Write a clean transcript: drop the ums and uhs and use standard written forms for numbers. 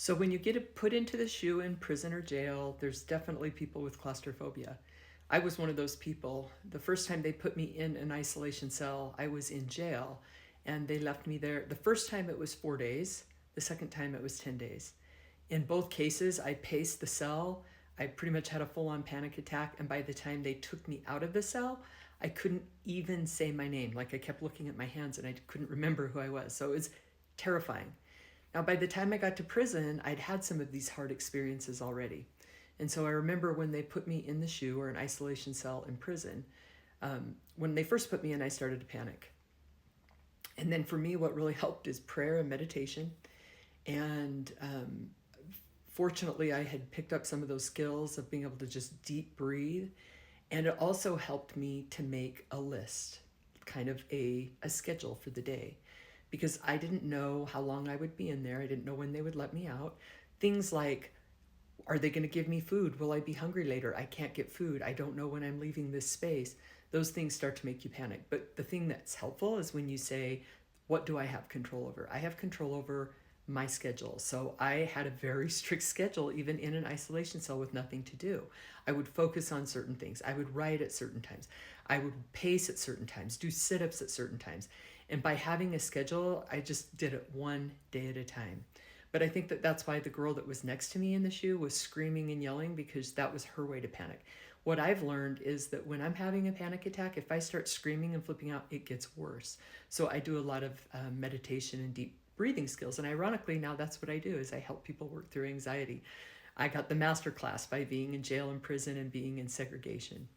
So when you put into the shoe in prison or jail, there's definitely people with claustrophobia. I was one of those people. The first time they put me in an isolation cell, I was in jail and they left me there. The first time it was 4 days, the second time it was 10 days. In both cases, I paced the cell. I pretty much had a full on panic attack. And by the time they took me out of the cell, I couldn't even say my name. Like I kept looking at my hands and I couldn't remember who I was. So it was terrifying. Now, by the time I got to prison, I'd had some of these hard experiences already. And so I remember when they put me in the SHU or an isolation cell in prison, when they first put me in, I started to panic. And then for me, what really helped is prayer and meditation. And fortunately, I had picked up some of those skills of being able to just deep breathe. And it also helped me to make a list, kind of a schedule for the day, because I didn't know how long I would be in there. I didn't know when they would let me out. Things like, are they going to give me food? Will I be hungry later? I can't get food. I don't know when I'm leaving this space. Those things start to make you panic. But the thing that's helpful is when you say, what do I have control over? I have control over my schedule. So I had a very strict schedule, even in an isolation cell with nothing to do. I would focus on certain things. I would write at certain times. I would pace at certain times, do sit-ups at certain times. And by having a schedule, I just did it one day at a time. But I think that that's why the girl that was next to me in the SHU was screaming and yelling, because that was her way to panic. What I've learned is that when I'm having a panic attack, if I start screaming and flipping out, it gets worse. So I do a lot of meditation and deep breathing skills. And ironically, now that's what I do, is I help people work through anxiety. I got the master class by being in jail and prison and being in segregation.